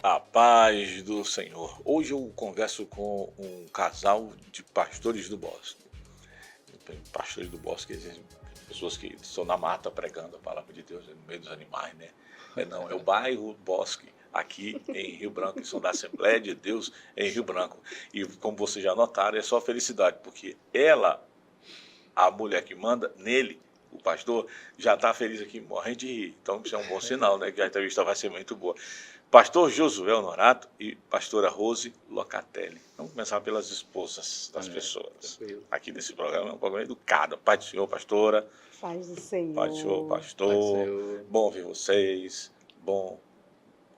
A paz do Senhor. Hoje eu converso com um casal de pastores do bosque. Pastores do bosque, existem pessoas que estão na mata pregando a palavra de Deus no meio dos animais, né? É o bairro Bosque, aqui em Rio Branco, que são da Assembleia de Deus em Rio Branco. E como vocês já notaram, é só felicidade, porque ela, a mulher que manda nele, o pastor, já está feliz aqui, morrendo de rir. Então isso é um bom sinal, né? Que a entrevista vai ser muito boa. Pastor Josué Honorato e pastora Rose Locatelli. Vamos começar pelas esposas das pessoas. Aqui nesse programa é um programa educado. Pai do Senhor, pastora. Paz do Senhor. Pai do Senhor, pastor. Pai do Senhor. Bom ver vocês. Bom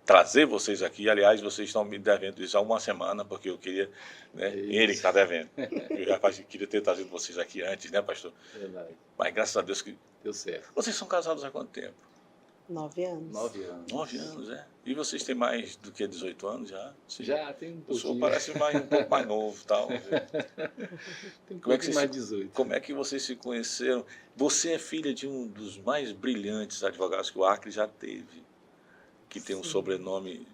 trazer vocês aqui. Aliás, vocês estão me devendo isso há uma semana, porque eu queria, né? Ele que está devendo. Eu já queria ter trazido vocês aqui antes, né, pastor? Verdade. Mas graças a Deus que Deu certo. vocês são casados há quanto tempo? 9 anos. 9 anos. 9 anos, é? E vocês têm mais do que 18 anos já? Sim. Já tem um O senhor pouquinho. parece um pouco mais novo, tal. Tem um Como é que pouquinho mais 18. Como é que vocês se conheceram? Você é filha de um dos mais brilhantes advogados que o Acre já teve, que tem um Sim. sobrenome,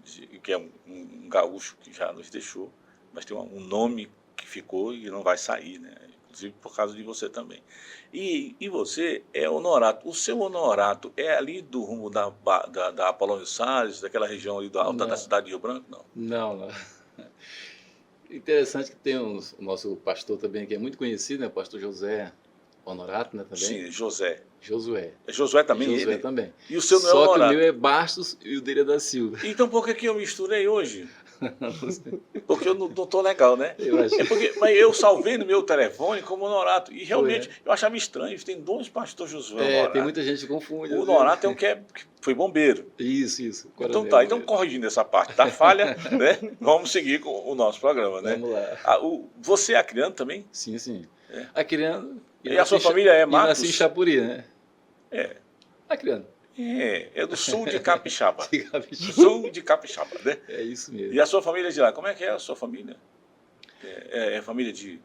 que é um gaúcho que já nos deixou, mas tem um nome que ficou e não vai sair, né? Inclusive por causa de você também. E você é Honorato. O seu Honorato é ali do rumo da Apolônio Salles, daquela região ali da Não. cidade de Rio Branco? Não. Não. Interessante que tem o nosso pastor também, que é muito conhecido, né? O pastor José Honorato, né? Também. Sim, José. Josué. É Josué também? Josué ele? também. E o seu não é Só que o Honorato? meu é Bastos e o dele é da Silva. Então por que eu misturei hoje? Porque eu não estou legal, né? Eu acho. Mas eu salvei no meu telefone como Honorato. E realmente eu achava estranho. Tem dois pastores Josué Honorato. Tem muita gente que confunde. O Honorato é um que foi bombeiro. Isso. Então Coronel, tá, então corrigindo essa parte da falha, né? Vamos seguir com o nosso programa, né? Vamos lá. Você é acriano também? Sim. É. Acriano. E a sua família é Matos? Nasci em Chapuri, né? É. Acriano. É do sul de Capixaba. De Capixaba. Sul de Capixaba, né? É isso mesmo. E a sua família de lá, como é que é a sua família? É família de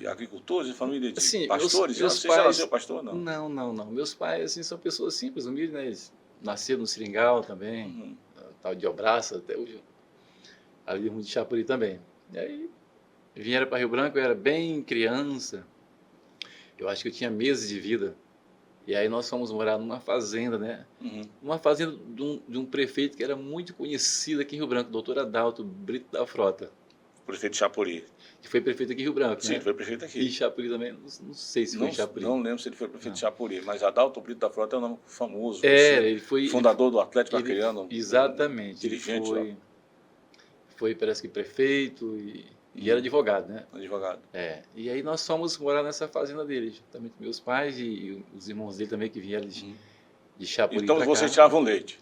agricultores, é família de Assim, pastores? meus Não sei se ela pais- nasceu pastor, não. Não. Meus pais, assim, são pessoas simples, humildes, né? Eles nasceram no Seringal também, Uhum. tal de Obraça, até hoje. Ali de Chapuri também. E aí, vieram para Rio Branco, eu era bem criança. Eu acho que eu tinha meses de vida. E aí nós fomos morar numa fazenda, né? Uhum. Uma fazenda de um prefeito que era muito conhecido aqui em Rio Branco, doutor Adalto Brito da Frota, Prefeito de Chapuri. que foi prefeito aqui em Rio Branco, Sim, né? foi prefeito E aqui. Chapuri também, não sei se foi em Chapuri. Não lembro se ele foi prefeito de Chapuri, mas Adalto Brito da Frota é um nome famoso. Ele foi... Fundador do Atlético ele- Acreano. Exatamente. Dirigente lá. Ele foi, parece que prefeito e era advogado, né? Advogado. E aí nós fomos morar nessa fazenda dele, juntamente com meus pais e os irmãos dele também que vieram de Chapuri Então pra vocês cá. tiravam leite,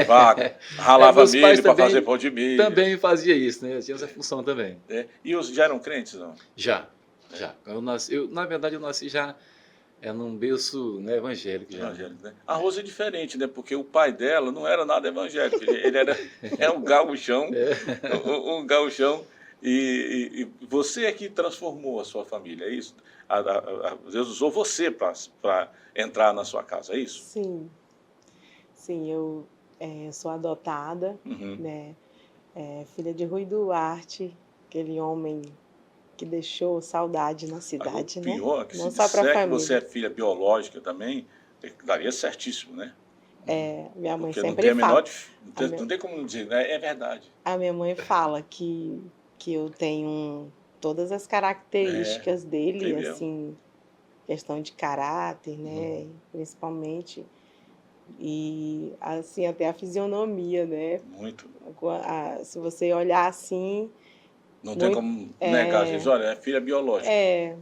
vaca, ralava meus pais milho para também- fazer pão de milho. Também fazia isso, né? Tinha essa função também. É. E os já eram crentes, não? Já. Na verdade, eu nasci já num berço, né, evangélico. Já. Evangélico, né? A Rosa é diferente, né? Porque o pai dela não era nada evangélico. Ele era um gauchão, um gauchão. E você é que transformou a sua família, é isso? Deus usou você para entrar na sua casa, é isso? Sim, eu sou adotada, Uhum. né? Filha de Rui Duarte, aquele homem que deixou saudade na cidade, O né? pior é que Não se só para a disser que família. você é filha biológica também, daria certíssimo, né? Minha mãe Porque não sempre tem a fala. menor... Não tem como não dizer, né? É verdade. A minha mãe fala que eu tenho todas as características tem dele, mesmo. assim, questão de caráter, né? Principalmente. E, assim, até a fisionomia, né? Muito. Se você olhar assim, Não tem como negar. Às vezes, olha, é filha biológica.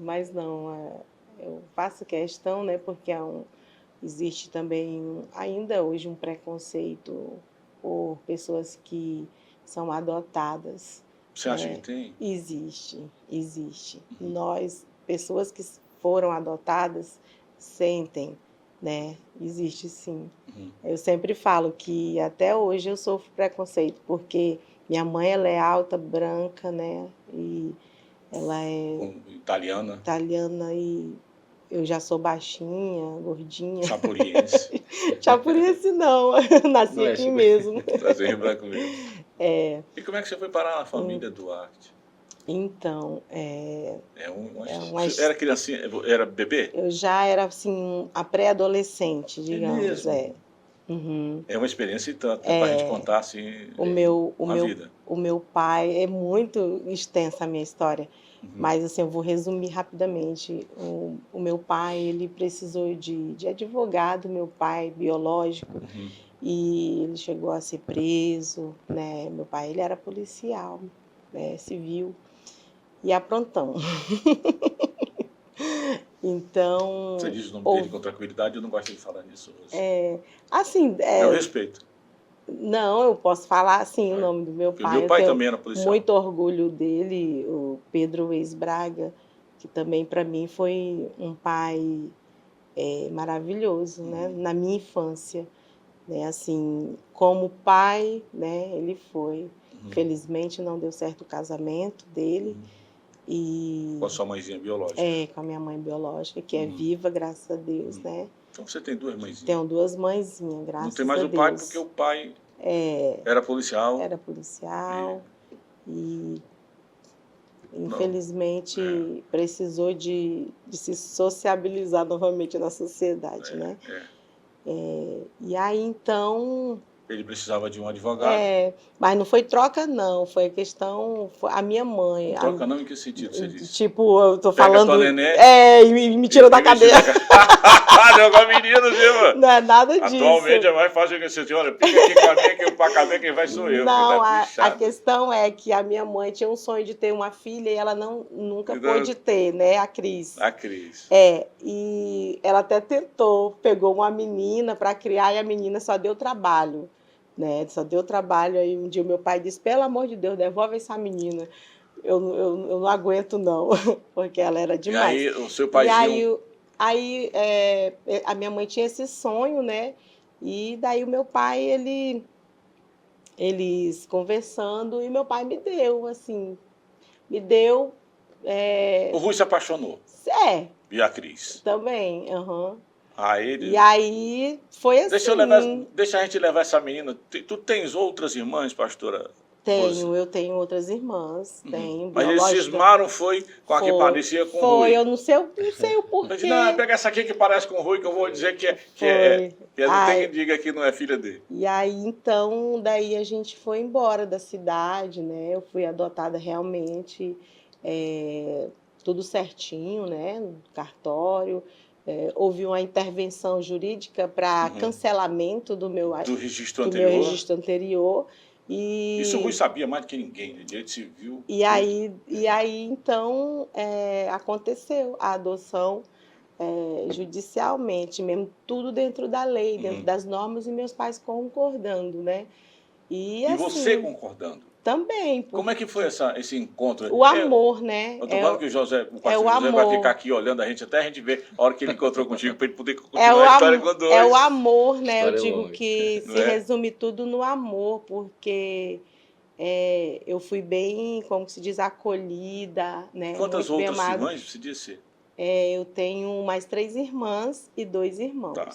mas não, eu faço questão, né? Porque existe também ainda hoje um preconceito por pessoas que são adotadas. Você acha que tem? Existe. Nós, pessoas que foram adotadas, sentem, né? Existe sim. Eu sempre falo que até hoje eu sofro preconceito, porque Minha mãe, ela é alta, branca, né? E ela é Italiana, italiana e eu já sou baixinha, gordinha. chapuriense. Chapuriense não, nasci Não é aqui chapuriense. mesmo. Trazer Rio Branco mesmo. É, E como é que você foi parar na família Duarte? então, Era criancinha, era bebê? eu já era assim, a pré-adolescente, digamos. mesmo? Uhum. É uma experiência e tanto, né, pra gente contar assim, uma vida. O meu pai, é muito extensa a minha história, mas assim, eu vou resumir rapidamente. O meu pai, ele precisou de advogado, meu pai biológico, e ele chegou a ser preso, né? Meu pai, ele era policial, né, civil, e aprontão. Então, Você diz o nome dele com tranquilidade, eu não gosto de falar nisso hoje. assim, Eu respeito. não, eu posso falar assim o nome do meu Porque pai. o meu pai eu tenho também era policial. muito orgulho dele, o Pedro Ex-Braga, que também para mim foi um pai maravilhoso, né? Na minha infância, né? Assim, como pai, né? Ele foi. Infelizmente não deu certo o casamento dele. E com a sua mãezinha biológica. com a minha mãe biológica, que é viva, graças a Deus, né? Então você tem duas mãezinhas. Tenho duas mãezinhas, graças a Deus. Não tem mais o pai porque o pai era policial. Era policial e infelizmente precisou de se sociabilizar novamente na sociedade, né? E aí então ele precisava de um advogado. Mas não foi troca, não. Foi questão. A minha mãe. Troca não, em que sentido você disse? Tipo, eu tô pega falando. Tua neném, e me tirou da cadeia. Não, com a menina, viu? Não é nada disso. Atualmente é mais fácil que você olha, fica aqui com a minha, que pra cadeia quem vai sou eu. Não, a questão é que a minha mãe tinha um sonho de ter uma filha e ela nunca pôde ter, né? A Cris. A Cris. E ela até tentou, pegou uma menina para criar e a menina só deu trabalho. Né? Só deu trabalho. Aí um dia o meu pai disse, pelo amor de Deus, devolve essa menina. Eu não aguento, não, porque ela era demais. E aí o seu paizinho... Aí a minha mãe tinha esse sonho, né? E daí o meu pai, eles conversando, e meu pai me deu, assim, O Rui se apaixonou. E a Cris. Também, E aí foi assim. Deixa a gente levar essa menina. Tu tens outras irmãs, pastora? Eu tenho outras irmãs, tenho. Mas eles cismaram com a que parecia com o Rui. Eu não sei o porquê. Não, pega essa aqui que parece com o Rui, que eu vou dizer que é. Não tem quem diga que não é filha dele. E aí, então, daí a gente foi embora da cidade, né? Eu fui adotada realmente, tudo certinho, né? No cartório. Houve uma intervenção jurídica para cancelamento do meu registro anterior. Isso o Rui sabia mais do que ninguém, né? Direito civil. E aí então, aconteceu a adoção judicialmente, mesmo tudo dentro da lei, dentro das normas, e meus pais concordando, né? E você concordando? Também. Como é que foi esse encontro? O amor, né? Eu tô falando que o pastor José vai ficar aqui olhando a gente até a gente ver a hora que ele encontrou contigo, para ele poder continuar a história com dois. É o amor, né? Eu digo longa. Que se resume tudo no amor, porque eu fui bem, como se diz, acolhida, né? Quantas outras irmãs você disse? Eu tenho mais 3 irmãs e 2 irmãos. Tá.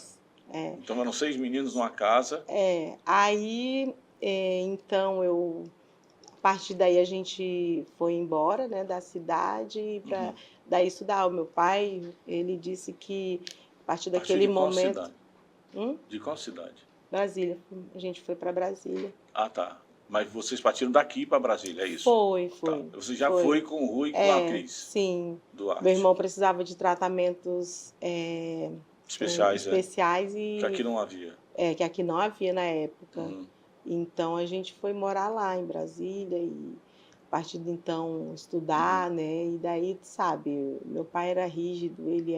Então eram 6 meninos numa casa. Aí, então a partir daí a gente foi embora, né, da cidade para daí estudar. O meu pai, ele disse que a partir daquele momento... Qual cidade? De qual cidade? Brasília. A gente foi para Brasília. Ah, tá. Mas vocês partiram daqui para Brasília, é isso? Foi. Tá. Você já foi com o Rui e com a Cris? Sim. Duarte. Meu irmão precisava de tratamentos especiais e... Que aqui não havia. Que aqui não havia na época. Então a gente foi morar lá em Brasília e a partir de então estudar, né? E daí, sabe, meu pai era rígido, ele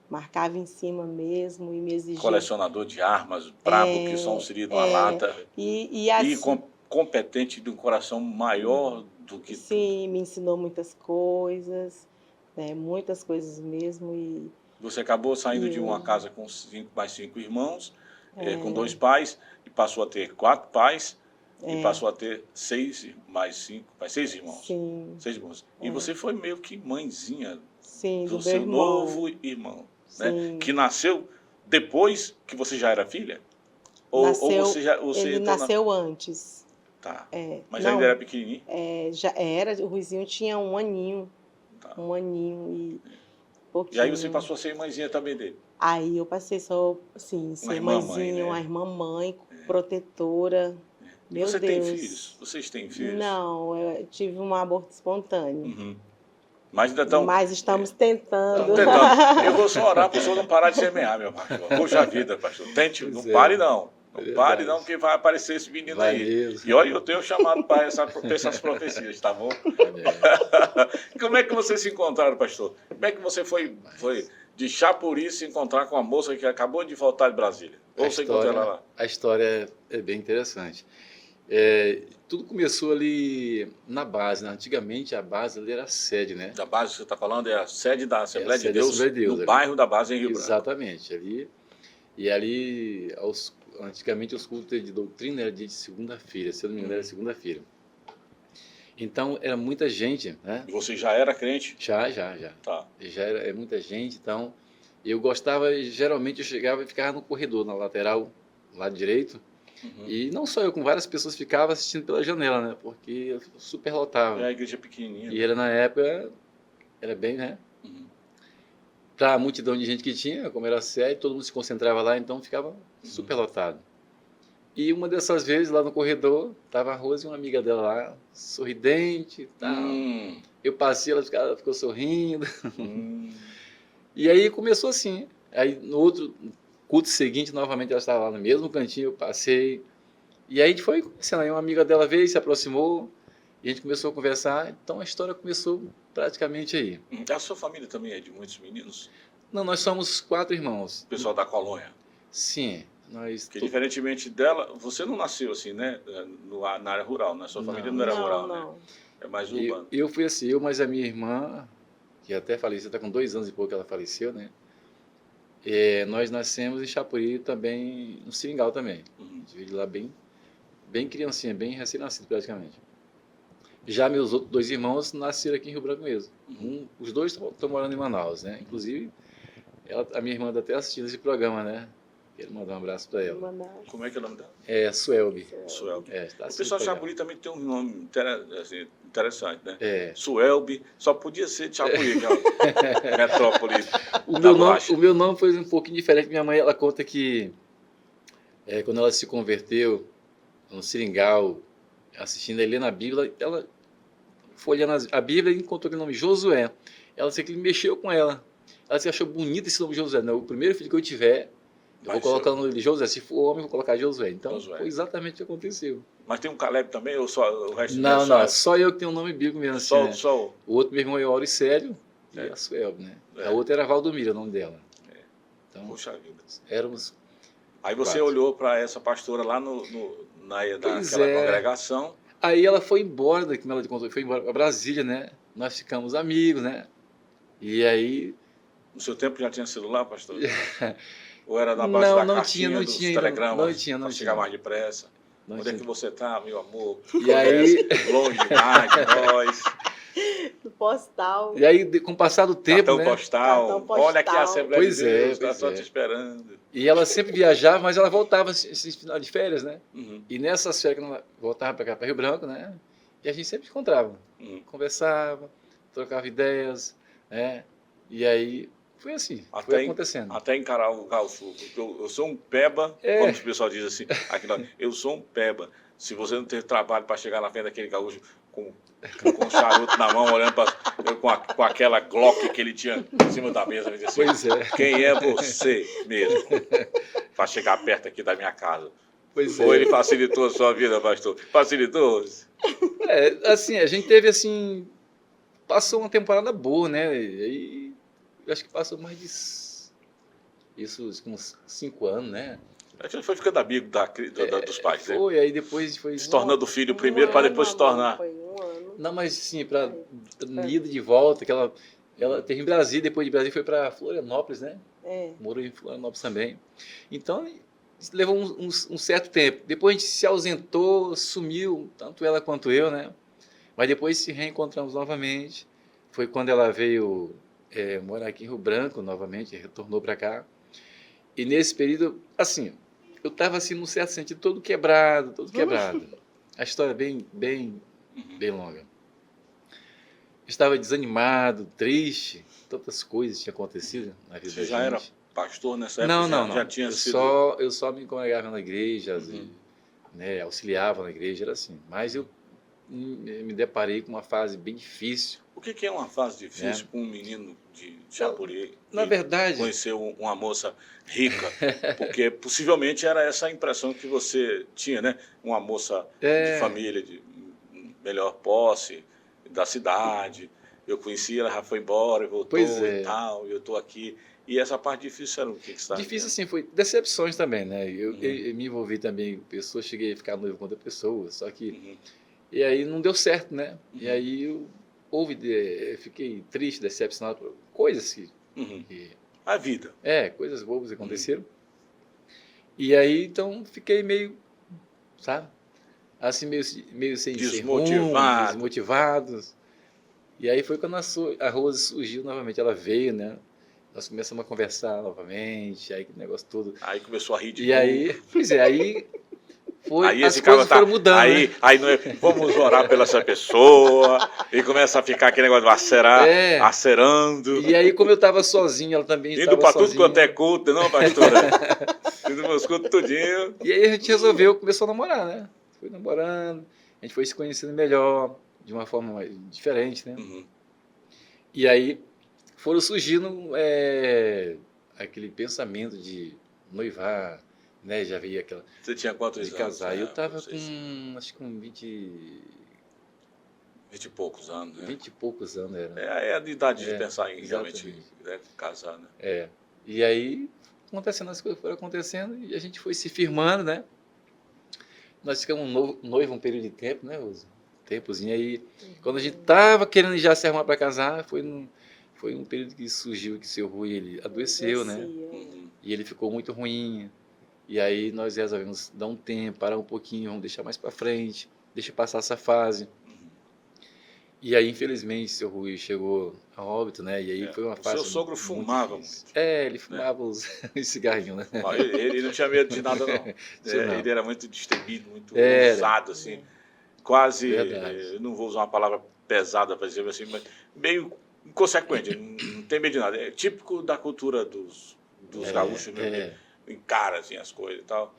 marcava em cima mesmo e me exigia. Colecionador de armas, brabo, que só um seria numa lata. E assim, competente, de um coração maior do que sim, me ensinou muitas coisas, né? Muitas coisas mesmo. E você acabou saindo de uma casa com mais 5 irmãos, com 2 pais, e passou a ter 4 pais. E passou a ter 6 mais 5, mais 6 irmãos. Sim. 6 irmãos. E você foi meio que mãezinha Sim, do do meu seu irmão. novo irmão, né? Sim. Que nasceu depois que você já era filha? Ou Nasceu, você ele entrou nasceu antes. Tá. É, Mas não, ainda era pequenininho? já era, o Ruizinho tinha um aninho Tá. e E pouquinho. aí você passou a ser mãezinha também dele? Aí eu passei só, assim, ser irmã-mãe, mãezinha, né? uma irmã-mãe, protetora. E Meu você Deus. tem filhos? Vocês têm filhos? Não, eu tive um aborto espontâneo. Uhum. Mas ainda estão... Mas estamos tentando. Estamos tentando. Eu vou só orar para o senhor não parar de semear, meu pastor. Puxa vida, pastor. Tente, Pois não é. pare não. Não É pare verdade. não, porque vai aparecer esse menino Vai aí. mesmo. E olha, eu tenho chamado para essas profecias, tá bom? Como é que vocês se encontraram, pastor? Como é que você foi de Chapuri se encontrar com a moça que acabou de voltar de Brasília? Ou você encontrou ela lá? A história é bem interessante. Tudo começou ali na base, né? Antigamente a base ali era a sede, né? Da base que você está falando é a sede da Assembleia de sede da Deus, Assembleia de Deus, no ali. bairro da base em Rio Branco. Exatamente. Ali, antigamente os cultos de doutrina eram dia de segunda-feira, se eu não me engano era segunda-feira. Então era muita gente, né? E você já era crente? Já. Tá. Já era muita gente, então eu gostava, geralmente eu chegava e ficava no corredor, na lateral, lado direito, e não só eu, com várias pessoas ficava assistindo pela janela, né? Porque super lotava. É a igreja pequenininha. E era na época, era bem, né? Para a multidão de gente que tinha, como era sério, todo mundo se concentrava lá, então ficava super lotado. E uma dessas vezes, lá no corredor, estava a Rose e uma amiga dela lá, sorridente e tal. Eu passei, ela ficou sorrindo. E aí começou assim. Aí no outro culto seguinte, novamente ela estava lá no mesmo cantinho, eu passei. E aí a gente foi conversando. Aí uma amiga dela veio, se aproximou, e a gente começou a conversar. Então a história começou praticamente aí. A sua família também é de muitos meninos? Não, nós somos 4 irmãos. O pessoal da colônia? Sim. Nós Porque diferentemente dela, você não nasceu assim, né? Na área rural, né? Sua família não era rural, né? É mais urbana. Eu fui assim, eu mais a minha irmã, que até faleceu, está com 2 anos e pouco que ela faleceu, né? Nós nascemos em Chapuri também, no Seringal também. A gente veio de lá bem criancinha, bem recém-nascido praticamente. Já meus outros 2 irmãos nasceram aqui em Rio Branco mesmo. Os 2 estão morando em Manaus, né? Inclusive, a minha irmã está até assistindo esse programa, né? Quero mandar um abraço para ela. Como é que é o nome dela? Suelbe. Suelbe. Tá O pessoal de Chapuri também tem um nome interessante, né? É. Suelbe, só podia ser de Chapuri, que é uma metrópole. O meu nome foi um pouquinho diferente. Minha mãe, ela conta que quando ela se converteu no Seringal, assistindo a ler na Bíblia, ela foi olhando a Bíblia e encontrou aquele nome Josué. Ela disse que ele mexeu com ela. Ela disse que achou bonito esse nome Josué. Não, o primeiro filho que eu tiver, eu vou colocar o nome de Josué. Se for homem, eu vou colocar Josué. Então, foi exatamente o que aconteceu. Mas tem um Caleb também, ou só o resto? Não, só eu que tenho um nome bíblico mesmo. Só, assim, né? só o outro, meu irmão, é Auricélio e a Suelbe, né? A outra era Valdomira, o nome dela. Então, puxa vida. Éramos Aí você 4. olhou para essa pastora lá naquela congregação. Aí ela foi embora daqui, foi embora para Brasília, né? Nós ficamos amigos, né? E aí... No seu tempo já tinha celular, pastor? Ou era na base da cartinha, dos telegramas? Não chegar mais depressa. Onde é que você está, meu amor? E aí... Longe demais de nós. Do postal. E aí, com o passar do tempo, Cartão né? postal. Olha aqui a Assembleia de Deus, está só te esperando. E ela sempre viajava, mas ela voltava esse final de férias, né? E nessas férias, quando ela voltava para cá, para Rio Branco, né? E a gente sempre se encontrava. Conversava, trocava ideias, né? E aí... Foi assim, foi acontecendo. Até encarar o gaúcho. Eu sou um peba, como o pessoal diz assim, eu sou um peba. Se você não ter trabalho para chegar na frente daquele gaúcho com um charuto na mão, olhando com aquela Glock que ele tinha em cima da mesa, assim, pois é. Quem é você mesmo para chegar perto aqui da minha casa? Pois Ou ele facilitou a sua vida, pastor? Facilitou? Assim, a gente teve assim, passou uma temporada boa, né? E eu acho que passou mais de uns 5 anos, né? A gente foi ficando amigo dos pais, né? Foi, aí depois foi... Se tornando filho primeiro para depois se tornar. Foi 1 ano. Não, mas sim, para ida de volta, que ela teve em Brasília, depois de Brasília foi para Florianópolis, né? Morou em Florianópolis também. Então, Isso levou um certo tempo. Depois a gente se ausentou, sumiu, tanto ela quanto eu, né? Mas depois se reencontramos novamente. Foi quando ela veio morar aqui em Rio Branco novamente, retornou para cá. E nesse período, assim, eu estava assim, num certo sentido, todo quebrado, todo quebrado. A história é bem longa. Eu estava desanimado, triste, tantas coisas tinham acontecido na vida Você da já era gente. pastor nessa época? Não. Já tinha Eu sido. só me congregava na igreja, né, auxiliava na igreja, era assim. Mas eu me deparei com uma fase bem difícil. O que é uma fase difícil para um menino de Chapuri Na verdade, conhecer uma moça rica? Porque possivelmente era essa a impressão que você tinha, né? Uma moça de família, de melhor posse, da cidade. Eu conheci ela, já foi embora, voltou e tal, e eu estou aqui. E essa parte difícil era o que você estava difícil dizendo? assim, foi decepções também, né? Eu me envolvi também com pessoas, cheguei a ficar noivo com outra pessoa, só que... E aí não deu certo, né? E aí eu fiquei triste, decepcionado por coisas que... A vida. Coisas bobas aconteceram. E aí, então, fiquei meio, sabe? Assim, meio sem Desmotivado. desmotivado. E aí foi quando a Rose surgiu novamente, ela veio, né? Nós começamos a conversar novamente, aí que negócio todo. Aí começou a rir de E novo. aí, pois é, aí foi, Aí as esse cara coisas foram mudando, né? aí não é, vamos orar pela essa pessoa, e começa a ficar aquele negócio de acerando, E aí, como eu estava sozinho, ela também indo estava para tudo sozinha. quanto é culto, não, pastora? Indo para os cultos tudinho. E aí a gente resolveu, começou a namorar, né? Foi namorando, a gente foi se conhecendo melhor, de uma forma mais diferente, né? E aí foram surgindo aquele pensamento de noivar, né? Já veio aquela... Você tinha quantos de anos? casar. Eu estava vocês? com, acho que com 20 e poucos anos, né? 20 e poucos anos era. É a idade de pensar em realmente exatamente. casar, né? E aí, acontecendo, as coisas foram acontecendo e a gente foi se firmando, né? Nós ficamos noivo um período de tempo, né, Rosa? Tempozinho aí. Quando a gente tava querendo já se arrumar para casar, foi um período que surgiu que seu Rui, ele adoeceu, né? E ele ficou muito ruim. E aí nós resolvemos dar um tempo, parar um pouquinho, vamos deixar mais para frente, deixa passar essa fase. E aí, infelizmente, seu Rui chegou a óbito, né? E aí foi uma fase. O seu sogro fumava muito. Ele fumava os cigarrinhos, né? Ele não tinha medo de nada, não. Não. Ele era muito destemido, muito ousado, assim. Quase, eu não vou usar uma palavra pesada para dizer assim, mas meio inconsequente, não tem medo de nada. É típico da cultura dos gaúchos mesmo. Encara assim, as coisas e tal.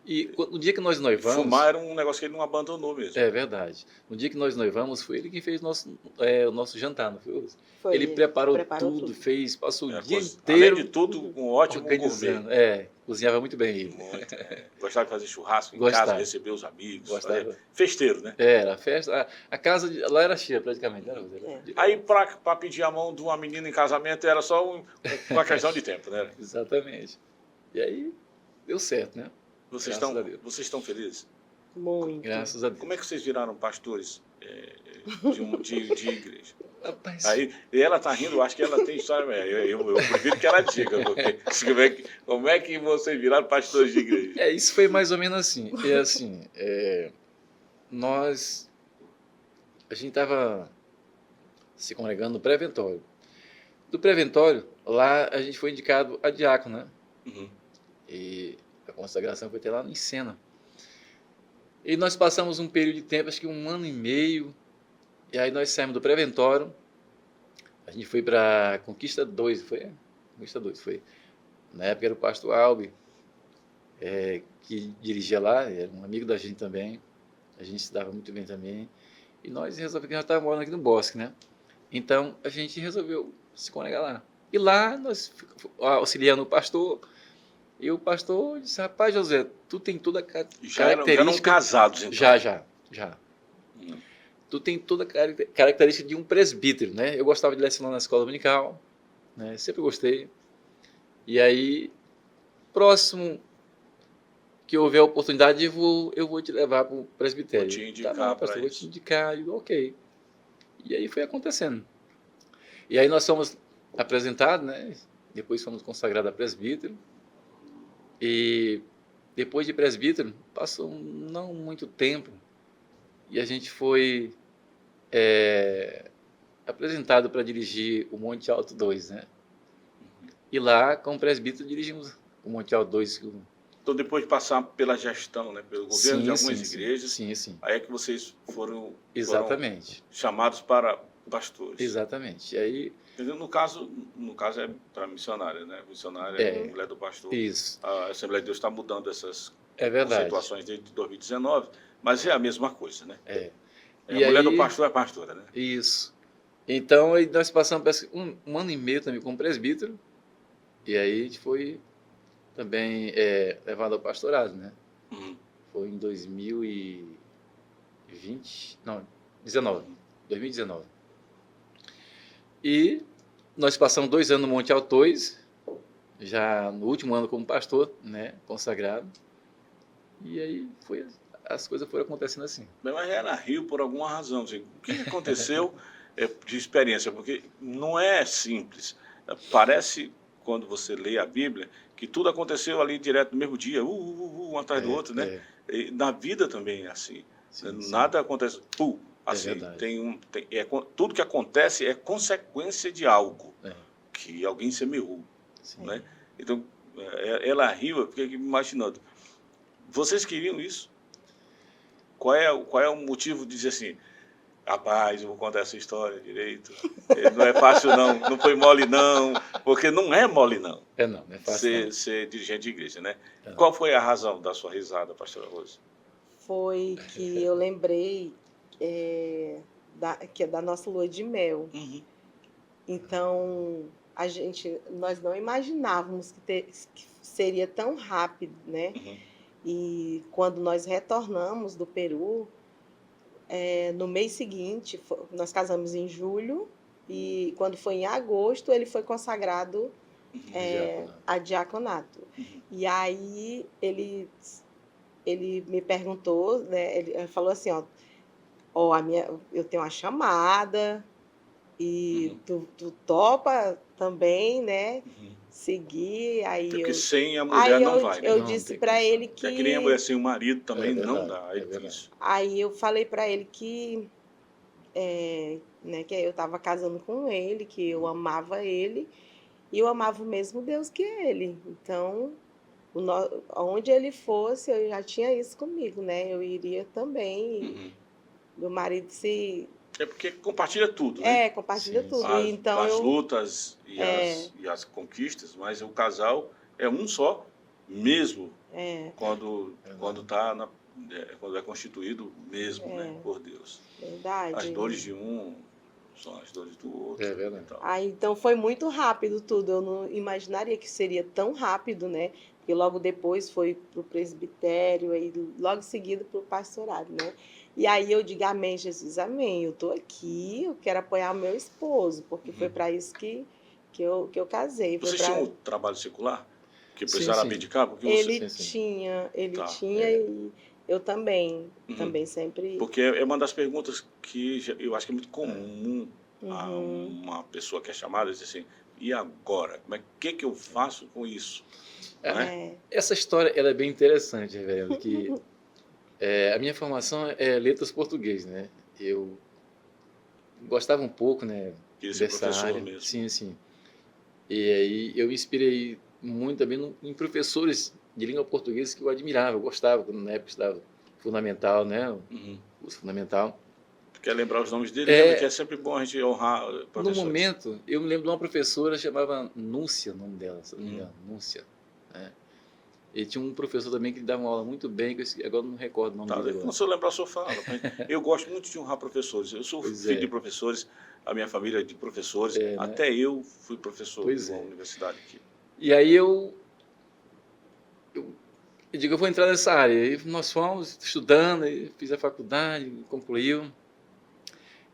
E no dia que nós noivamos... Fumar era um negócio que ele não abandonou mesmo. É verdade. No dia que nós noivamos, foi ele que fez o nosso jantar, não foi? Ele preparou tudo, passou o dia inteiro... Além de tudo, um ótimo gourmet. Cozinhava muito bem ele. Muito, Gostava de fazer churrasco em casa, receber os amigos. Festeiro, né? Era, festa. A casa lá era cheia praticamente. Aí, para pedir a mão de uma menina em casamento, era só uma questão de tempo, né? Exatamente. E aí, deu certo, né? Vocês estão felizes? Muito. Graças a Deus. Como é que vocês viraram pastores de igreja? Rapaz. Aí, e ela está rindo, acho que ela tem história. Eu prefiro que ela diga, porque como é que vocês viraram pastores de igreja? Isso foi mais ou menos assim. A gente estava se congregando no preventório. Do preventório, lá a gente foi indicado a diácono, né? E a consagração foi até lá em Sena. E nós passamos um período de tempo, acho que 1 ano e meio, e aí nós saímos do preventório, a gente foi para Conquista 2, foi? Conquista 2, foi. Na época era o pastor Albi, que dirigia lá, era um amigo da gente também, a gente se dava muito bem também, e nós resolvemos que nós estávamos morando aqui no Bosque, né? Então a gente resolveu se congregar lá. E lá nós auxiliando o pastor. E o pastor disse, rapaz, José, tu tem toda a característica... Já eram casados, então? Já. Tu tem toda a característica de um presbítero, né? Eu gostava de lecionar na escola dominical, né? Sempre gostei. E aí, próximo que houver a oportunidade, eu vou te levar para o presbitério. Vou te indicar pastor, vou te indicar. Eu digo, ok. E aí foi acontecendo. E aí nós fomos apresentados, né? Depois fomos consagrados a presbítero. E depois de presbítero, passou não muito tempo e a gente foi apresentado para dirigir o Monte Alto 2, né? E lá, como presbítero, dirigimos o Monte Alto 2. Então, depois de passar pela gestão, né, pelo governo de algumas igrejas, sim. aí é que vocês foram Exatamente. chamados para pastores. Exatamente. E aí, No caso é para missionária, né? Missionária é a mulher do pastor. isso. A Assembleia de Deus está mudando essas É verdade. situações desde 2019, mas é a mesma coisa, né? A E mulher aí, do pastor é pastora, né? isso. Então, aí nós passamos parece, um ano e meio também como presbítero, e aí a gente foi também levado ao pastorado, né? Foi em 2019. E nós passamos 2 anos no Monte Altois, já no último ano como pastor, né? Consagrado. E aí as coisas foram acontecendo assim. Mas era Rio por alguma razão. Assim, o que aconteceu de experiência? Porque não é simples. Parece, quando você lê a Bíblia, que tudo aconteceu ali direto no mesmo dia, um atrás do outro, né? E na vida também é assim. Nada acontece, assim. Tudo que acontece é consequência de algo que alguém semeou, né? Então, ela riu, eu fiquei imaginando. Vocês queriam isso? Qual é o motivo de dizer assim, rapaz, eu vou contar essa história direito, não é fácil não foi mole não, porque não é mole não. Não é fácil ser dirigente de igreja, né? Qual foi a razão da sua risada, pastora Rose? Foi que eu lembrei da nossa lua de mel. Então, nós não imaginávamos que seria tão rápido, né? E quando nós retornamos do Peru, no mês seguinte, nós casamos em julho, e quando foi em agosto, ele foi consagrado a diaconato. E aí ele me perguntou, né? Ele falou assim, eu tenho uma chamada, e tu topa também, né? Seguir, aí porque sem a mulher não vai, né? Eu disse para ele que... É que nem a mulher sem o marido também não dá, é verdade. difícil. Aí eu falei para ele que, né, que eu estava casando com ele, que eu amava ele, e eu amava o mesmo Deus que ele. Então, onde ele fosse, eu já tinha isso comigo, né? Eu iria também, meu marido se... É porque compartilha tudo, né? Compartilha tudo. As lutas e as conquistas, mas o casal é um só mesmo quando é constituído mesmo, né, por Deus. Verdade. As dores de um são as dores do outro. É verdade. Então foi muito rápido tudo. Eu não imaginaria que seria tão rápido, né? Porque logo depois foi para o presbitério, aí logo em seguida para o pastorado, né? E aí eu digo, amém, Jesus, amém. Eu estou aqui, eu quero apoiar o meu esposo, porque foi para isso que eu casei. Vocês tinham um trabalho secular? Que precisaram sim. abdicar? Porque ele tinha, e eu também sempre... Porque é uma das perguntas que eu acho que é muito comum a uma pessoa que é chamada, dizer assim, e agora? O que eu faço com isso? Essa história ela é bem interessante, reverendo, que a minha formação é letras português, né? Eu gostava um pouco, né, dessa área. Mesmo. Sim. E aí eu me inspirei muito também em professores de língua portuguesa que eu admirava, eu gostava, quando na época estudava fundamental, né? O fundamental. Quer lembrar os nomes dele? Que é sempre bom a gente honrar professores. No momento, eu me lembro de uma professora chamava Núncia, o nome dela, se não me engano, Núncia, né? E tinha um professor também que dava uma aula muito bem, que agora não recordo o nome dele agora. Quando você lembrar, o senhor fala. Eu gosto muito de honrar professores. Eu sou filho de professores, a minha família é de professores. Até eu fui professor na universidade aqui. E aí eu digo, eu vou entrar nessa área. E nós fomos estudando, fiz a faculdade, concluiu.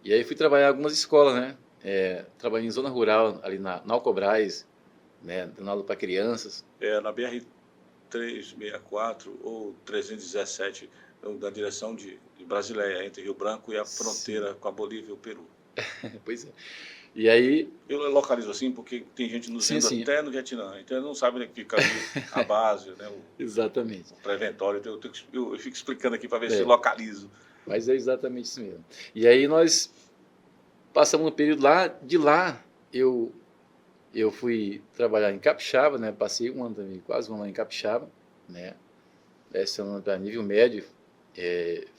E aí fui trabalhar em algumas escolas, né? Trabalhei em zona rural, ali na Alcobrais, né? Dando aula para crianças. Na BR-364 ou 317, da direção de Brasileia, entre Rio Branco e a fronteira com a Bolívia e o Peru. Pois é. E aí, Eu localizo assim porque tem gente nos sim, vendo sim, até no Vietnã, então não sabe onde é que fica ali a base, né, exatamente. o preventório. Então eu fico explicando aqui para ver se É, localizo. mas é exatamente isso mesmo. E aí nós passamos um período lá, de lá eu fui trabalhar em Capixaba, né? Passei um ano também, quase um ano em Capixaba, né? Lecionando para nível médio,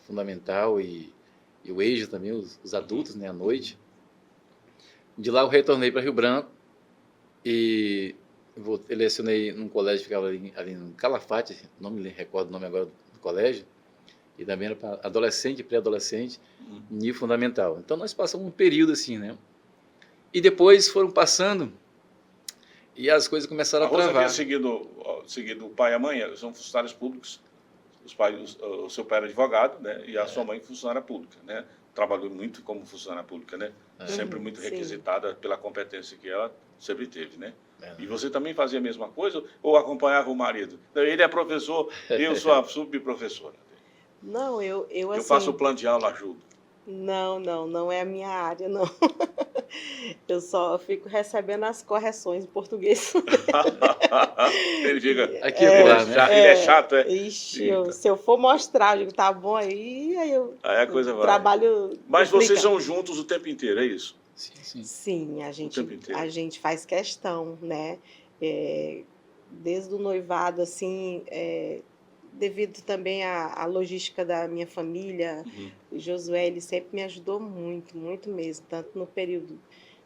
fundamental e o EJA também, os adultos, né? À noite. De lá eu retornei para Rio Branco e eu lecionei num colégio que ficava ali no Calafate, não me recordo o nome agora do colégio, e também era para adolescente e pré-adolescente, Uhum. nível fundamental. Então nós passamos um período assim, né? E depois foram passando e as coisas começaram A a Rosa havia travar. seguido o pai e a mãe, são funcionários públicos. O seu pai era advogado, né? E a sua mãe funcionária pública, né? Trabalhou muito como funcionária pública, né? Sempre muito Sim. requisitada pela competência que ela sempre teve, né? É, E você também fazia a mesma coisa ou acompanhava o marido? Não, ele é professor, eu sou a subprofessora. Não, eu Eu faço o assim, plano de aula, ajudo. não é a minha área, não. Eu só fico recebendo as correções em português. Ele fica, aqui e acolá, né? ele é chato, é? Ixi, Eita. se eu for mostrar, eu digo, tá bom aí eu Aí a coisa vai. trabalho Mas vocês duplicado. são juntos o tempo inteiro, é isso? Sim, sim. Sim, O tempo inteiro. a gente faz questão, né? É, desde o noivado, assim, devido também à logística da minha família, Uhum. o Josué, ele sempre me ajudou muito, muito mesmo, tanto no período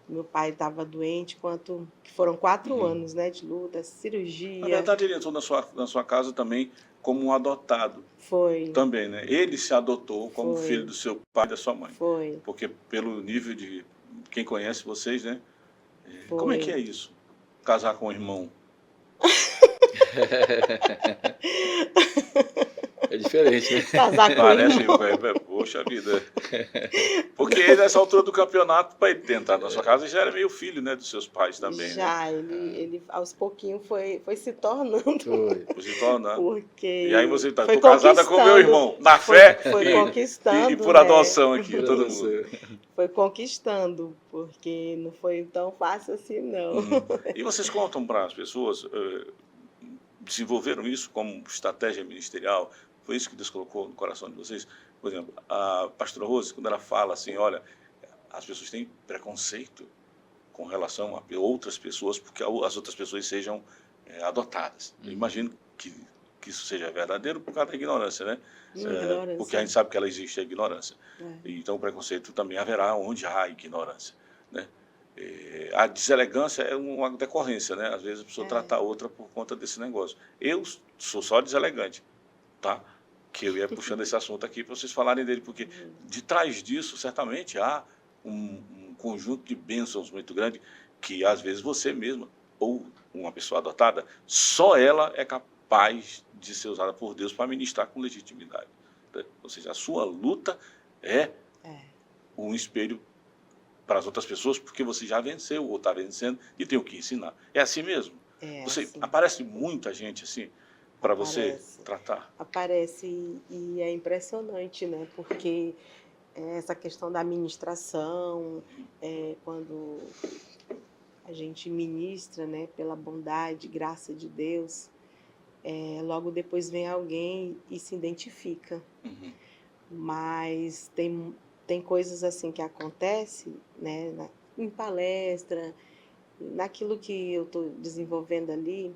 que meu pai estava doente, quanto que foram 4 anos, né, de luta, Na cirurgia, verdade, ele entrou na sua casa também como um adotado. foi, Também, né? Ele se adotou como filho foi, do seu pai e da sua mãe. foi, Porque pelo nível de quem conhece vocês, né? Como é que é foi. isso? Casar com um irmão? É diferente, né? Casar com Parece, irmão. poxa vida. Porque ele, nessa altura do campeonato, para ele ter entrado na sua casa, já era meio filho, né? Dos seus pais também, né? Já, ele aos pouquinhos foi se tornando, Foi. Por se tornar. E aí porque você está, foi estou casada com meu conquistando, irmão, na fé foi e conquistando, por né? adoção aqui, Por todo adoção. mundo. Foi conquistando, porque não foi tão fácil assim, não. Uhum. E vocês contam para as pessoas, desenvolveram isso como estratégia ministerial? Foi isso que Deus colocou no coração de vocês? Por exemplo, a pastora Rose, quando ela fala assim, olha, as pessoas têm preconceito com relação a outras pessoas, porque as outras pessoas sejam adotadas. Eu imagino que isso seja verdadeiro por causa da ignorância, né? Ignorância. Porque a gente sabe que ela existe, a ignorância. É. Então o preconceito também haverá onde há ignorância, né? A deselegância é uma decorrência, né? Às vezes a pessoa trata a outra por conta desse negócio. Eu sou só deselegante, tá? Que eu ia puxando esse assunto aqui para vocês falarem dele, porque de trás disso, certamente, há um conjunto de bênçãos muito grande que, às vezes, você mesma, ou uma pessoa adotada, só ela é capaz de ser usada por Deus para ministrar com legitimidade. Ou seja, a sua luta é um espelho para as outras pessoas, porque você já venceu ou está vencendo e tem o que ensinar. É assim mesmo? Assim. Aparece muita gente assim para você tratar? Aparece e é impressionante, né? Porque essa questão da administração, quando a gente ministra, né, pela bondade, graça de Deus, logo depois vem alguém e se identifica. Uhum. Mas tem coisas assim que acontecem, né, em palestra, naquilo que eu estou desenvolvendo ali,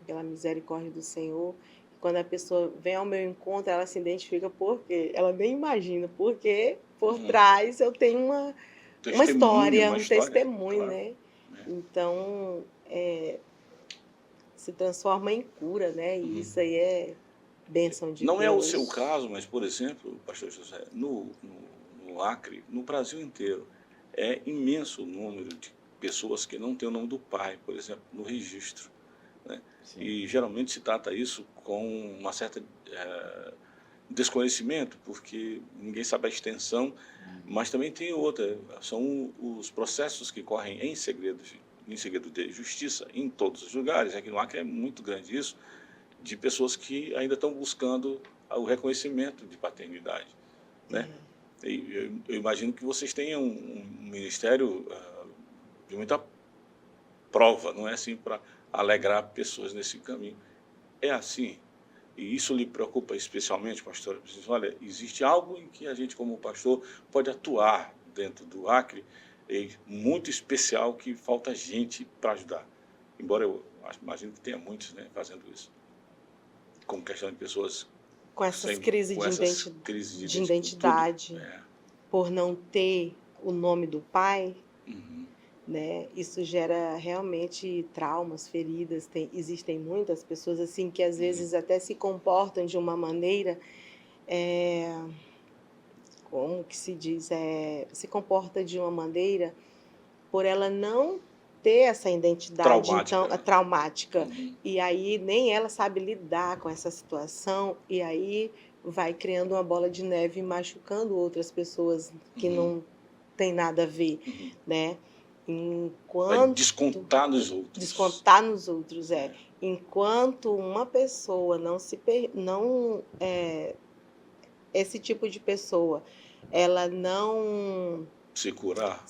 pela misericórdia do Senhor. Quando a pessoa vem ao meu encontro, ela se identifica porque ela nem imagina, porque por trás eu tenho uma história, um testemunho, claro. né? Então, se transforma em cura, né? E isso aí é bênção de Deus. Não é o seu caso, mas, por exemplo, pastor José, no Acre, no Brasil inteiro, é imenso o número de pessoas que não têm o nome do pai, por exemplo, no registro, né? E geralmente se trata isso com uma certa desconhecimento, porque ninguém sabe a extensão, mas também tem outra, são os processos que correm em segredo de justiça em todos os lugares. Aqui no Acre é muito grande isso, de pessoas que ainda estão buscando o reconhecimento de paternidade, né? Eu imagino que vocês tenham um ministério de muita prova, não é assim para alegrar pessoas nesse caminho. É assim, e isso lhe preocupa especialmente, pastor? Olha, existe algo em que a gente, como pastor, pode atuar dentro do Acre, muito especial, que falta gente para ajudar. Embora eu imagino que tenha muitos, né, fazendo isso. Como questão de pessoas Com essas sem, crises com de essas crises de tudo. identidade, É. por não ter o nome do pai, Uhum. né? Isso gera realmente traumas, feridas. Existem muitas pessoas assim que às vezes até se comportam de uma maneira, como que se diz, se comporta de uma maneira por ela não ter essa identidade, então, Traumática. traumática. Uhum. E aí nem ela sabe lidar com essa situação, e aí vai criando uma bola de neve e machucando outras pessoas que Uhum. não tem nada a ver, Uhum. né? Vai Enquanto descontar nos outros. descontar nos outros, É. enquanto uma pessoa não esse tipo de pessoa, ela não Se curar.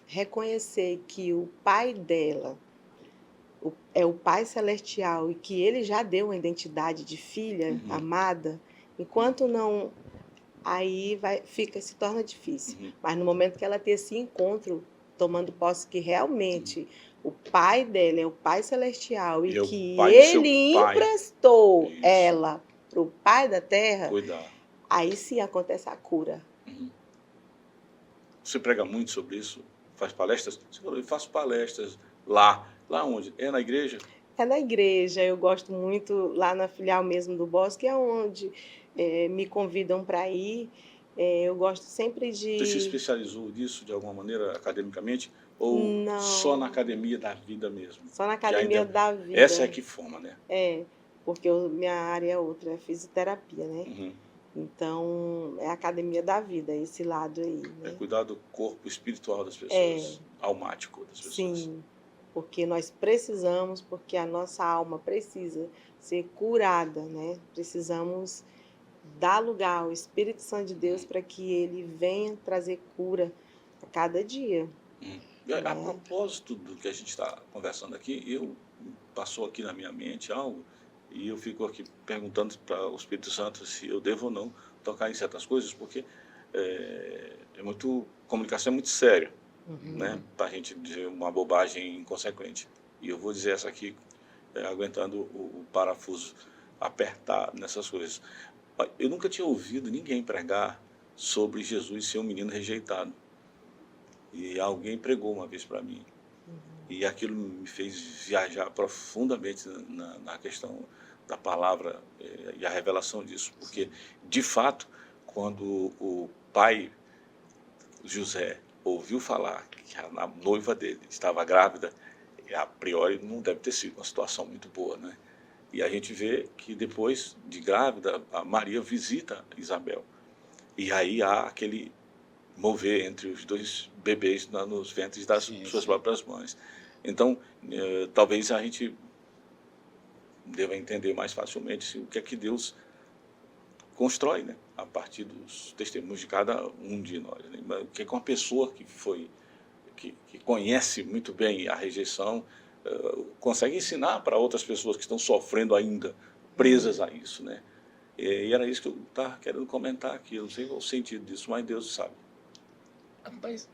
reconhecer que o pai dela é o Pai Celestial e que ele já deu uma identidade de filha Uhum. amada, enquanto não, aí se torna difícil. Uhum. Mas no momento que ela ter esse encontro, tomando posse que realmente o pai dela é o Pai Celestial e E é o que pai do seu ele pai. emprestou Isso. ela para o Pai da Terra, Cuidar. aí sim acontece a cura. Uhum. Você prega muito sobre isso? Faz palestras? Você falou, eu faço palestras lá. Lá onde? É na igreja? É na igreja, eu gosto muito lá na filial mesmo do Bosque, é onde me convidam para ir. Eu gosto sempre Você se de... especializou nisso de alguma maneira academicamente? Ou só na Não, academia da vida mesmo? só na Que academia ainda da essa é vida. que forma, né? Porque minha área é outra, é fisioterapia, né? Uhum. Então, é a academia da vida, esse lado aí, É né? cuidar do corpo espiritual das pessoas, almático das pessoas. Sim, porque nós precisamos, porque a nossa alma precisa ser curada, né? Precisamos dar lugar ao Espírito Santo de Deus para que ele venha trazer cura a cada dia, A né? propósito do que a gente está conversando aqui, passou aqui na minha mente algo, e eu fico aqui perguntando para o Espírito Santo se eu devo ou não tocar em certas coisas, porque comunicação é muito sério, né? Para a gente dizer uma bobagem inconsequente. E eu vou dizer essa aqui, aguentando o parafuso apertar nessas coisas. Eu nunca tinha ouvido ninguém pregar sobre Jesus ser um menino rejeitado. E alguém pregou uma vez para mim. E aquilo me fez viajar profundamente na questão da palavra e a revelação disso. Porque, de fato, quando o pai José ouviu falar que a noiva dele estava grávida, a priori não deve ter sido uma situação muito boa, né? E a gente vê que depois de grávida, a Maria visita Isabel. E aí há aquele mover entre os dois bebês nos ventres das suas próprias mães. Então, talvez a gente deva entender mais facilmente o que é que Deus constrói, né, a partir dos testemunhos de cada um de nós. Né? O que é que uma pessoa que conhece muito bem a rejeição consegue ensinar para outras pessoas que estão sofrendo ainda, presas a isso, né? E era isso que eu estava querendo comentar aqui. Eu não sei qual o sentido disso, mas Deus sabe. Rapaz,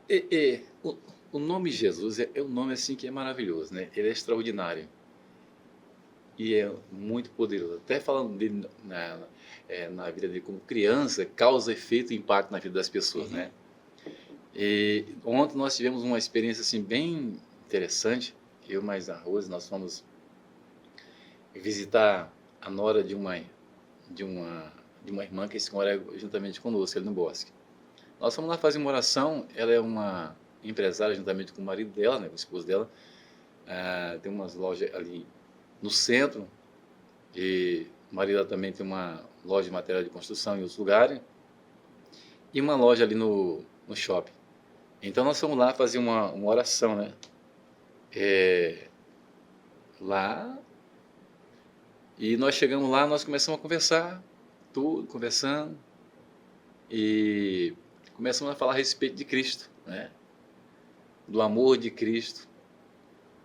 o nome Jesus é um nome assim que é maravilhoso, né? Ele é extraordinário e é muito poderoso. Até falando dele na vida dele como criança, causa efeito e impacto na vida das pessoas, né? E ontem nós tivemos uma experiência assim bem interessante. Eu mais a Rose, nós fomos visitar a nora de uma irmã que se mora juntamente conosco ali no Bosque. Nós fomos lá fazer uma oração. Ela é uma empresária juntamente com o marido dela, né, com o esposo dela. Tem umas lojas ali no centro, e o marido dela também tem uma loja de material de construção em outros lugares, e uma loja ali no shopping. Então nós fomos lá fazer uma oração, né? Lá, e nós chegamos lá, nós começamos a conversar, tudo, conversando, e começamos a falar a respeito de Cristo, né? do amor de Cristo.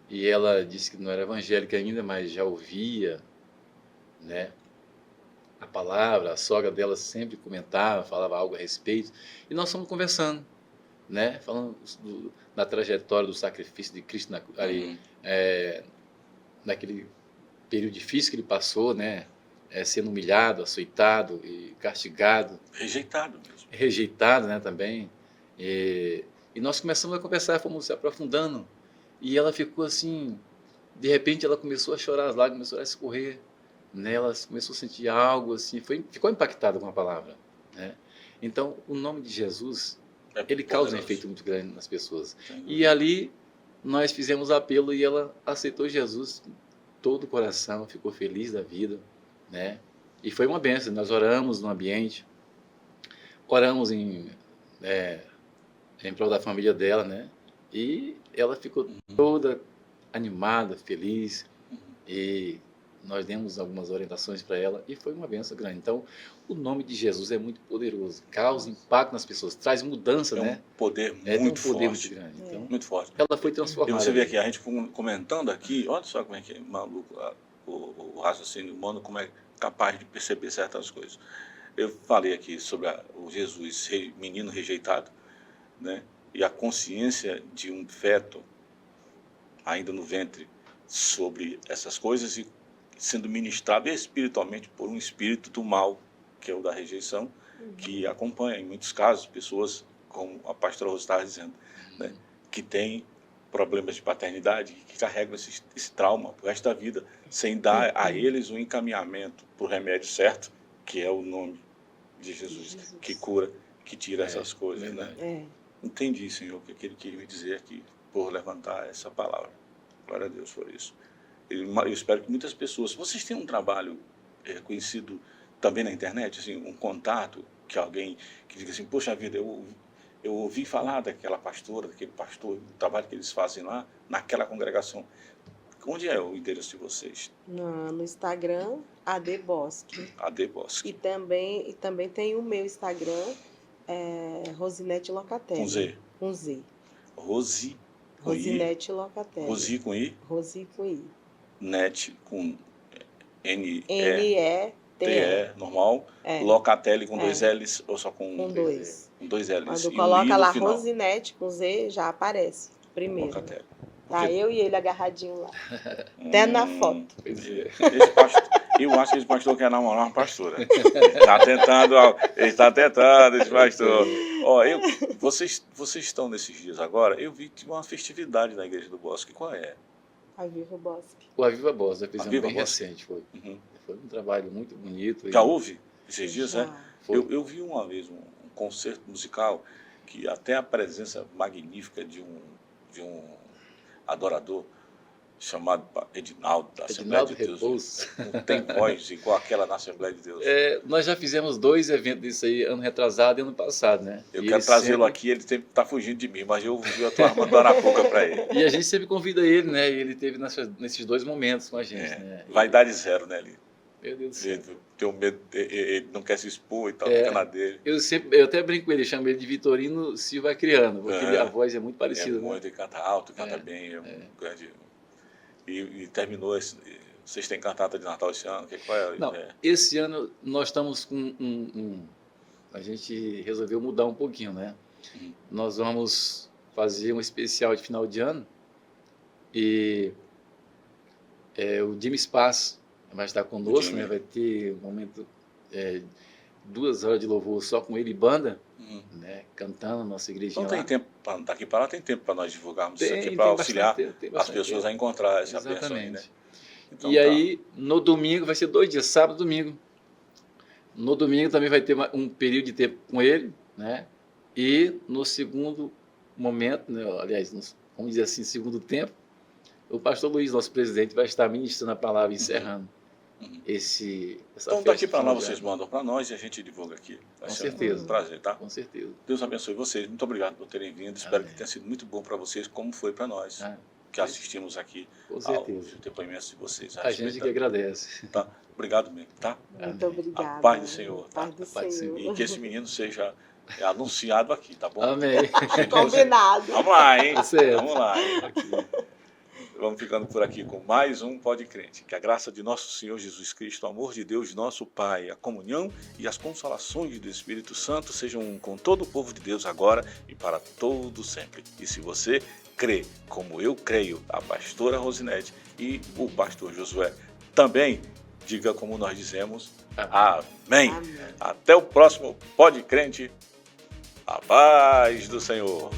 E ela disse que não era evangélica ainda, mas já ouvia, né, a palavra. A sogra dela sempre comentava, falava algo a respeito. E nós fomos conversando, né, falando da trajetória do sacrifício de Cristo ali, naquele período difícil que ele passou, né, sendo humilhado, açoitado e castigado. Rejeitado, né, também. E nós começamos a conversar, fomos se aprofundando. E ela ficou assim, de repente ela começou a chorar, as lágrimas começaram a escorrer, né? Ela começou a sentir algo assim, ficou impactada com a palavra, né? Então, o nome de Jesus, ele causa um efeito muito grande nas pessoas. E ali nós fizemos apelo e ela aceitou Jesus com todo o coração, ficou feliz da vida, né? E foi uma bênção. Nós oramos no ambiente, oramos em prol da família dela, né? E ela ficou toda animada, feliz, e nós demos algumas orientações para ela e foi uma bênção grande. Então, o nome de Jesus é muito poderoso, causa impacto nas pessoas, traz mudança, né? Um poder tem um muito poder forte. muito grande. Então, muito forte. Ela foi transformada. E você vê aqui, a gente comentando aqui, olha só como é que é maluco o raciocínio humano, como é capaz de perceber certas coisas. Eu falei aqui sobre o Jesus, menino rejeitado, né? E a consciência de um feto ainda no ventre sobre essas coisas e sendo ministrado espiritualmente por um espírito do mal, que é o da rejeição, que acompanha, em muitos casos, pessoas, como a pastora Rosa estava dizendo, né, que têm problemas de paternidade, que carregam esse trauma pro resto da vida, sem dar a eles um encaminhamento para o remédio certo, que é o nome de Jesus, que cura, que tira essas coisas, né? Entendi, Senhor, o que ele queria me dizer aqui, por levantar essa palavra. Glória a Deus por isso. Eu espero que muitas pessoas... Vocês têm um trabalho conhecido também na internet, assim, um contato, que alguém que diga assim, poxa vida, eu ouvi falar daquela pastora, daquele pastor, do trabalho que eles fazem lá, naquela congregação. Onde é o endereço de vocês? No Instagram, AD Bosque. AD Bosque. E também tem o meu Instagram, Rosinete Locatelli. Com Z? Com Z. Rosinete Locatelli. Rosi com I? Rosi com I. Net com N-E-T-E. Normal. Locatelli com dois L's ou só com dois? Com dois L's. Quando coloca lá Rosinete com Z, já aparece primeiro. Locatelli. Tá eu e ele agarradinho lá. Até na foto. Esse pastor, eu acho que esse pastor quer namorar uma pastora. Ele está tentando, esse pastor. Vocês estão nesses dias agora, eu vi que uma festividade na Igreja do Bosque. Qual é? Aviva Bosque. O Aviva Bosque, fizemos bem recente. Foi um trabalho muito bonito. Já houve esses dias, Já. Eu vi uma vez um concerto musical que até a presença magnífica de um adorador chamado Edinaldo, da Assembleia de Deus. Não tem voz igual aquela na Assembleia de Deus. Nós já fizemos 2 eventos disso aí, ano retrasado e ano passado, né? Eu quero trazê-lo aqui, ele sempre está fugindo de mim, mas eu estou armando arapuca para ele. E a gente sempre convida ele, né? E ele esteve nesses 2 momentos com a gente, né? Vaidade zero, né, ele? Meu Deus do céu. Tem um medo, ele não quer se expor e tal, fica na dele. Eu até brinco com ele, chamo ele de Vitorino Silva Criano, porque a voz é muito parecida. Ele canta alto, canta bem, grande. E terminou, vocês têm cantata de Natal esse ano? Qual é? Não, esse ano nós estamos com a gente resolveu mudar um pouquinho, né? Nós vamos fazer um especial de final de ano e o Jimmy Spass vai estar conosco, né? Vai ter um momento, 2 horas de louvor só com ele e banda, né? Cantando na nossa igrejinha. Então tem tempo, daqui para lá tem tempo para nós divulgarmos isso aqui, para auxiliar as pessoas a encontrar essa bênção aí, né? Então, aí, no domingo, vai ser 2 dias, sábado e domingo. No domingo também vai ter um período de tempo com ele, né? E no segundo momento, né? Aliás, vamos dizer assim, segundo tempo, o pastor Luiz, nosso presidente, vai estar ministrando a palavra e encerrando essa então daqui para lá vocês mandam para nós e a gente divulga aqui. Com certeza. Um prazer, tá? Com certeza. Deus abençoe vocês. Muito obrigado por terem vindo. Espero que tenha sido muito bom para vocês, como foi para nós, que assistimos aqui aos depoimentos de vocês. A gente que agradece. Tá? Obrigado mesmo, tá? Muito obrigada. A paz do Senhor. Tá? A paz do Senhor. E que esse menino seja É anunciado aqui, tá bom? Amém. Combinado. Vamos lá, hein? Tá certo. Vamos lá. Vamos ficando por aqui com mais um Pode Crente. Que a graça de nosso Senhor Jesus Cristo, o amor de Deus, nosso Pai, a comunhão e as consolações do Espírito Santo sejam com todo o povo de Deus agora e para todo sempre. E se você crê, como eu creio, a pastora Rosinete e o pastor Josué também, diga como nós dizemos, amém. Amém. Até o próximo Pode Crente. A paz do Senhor.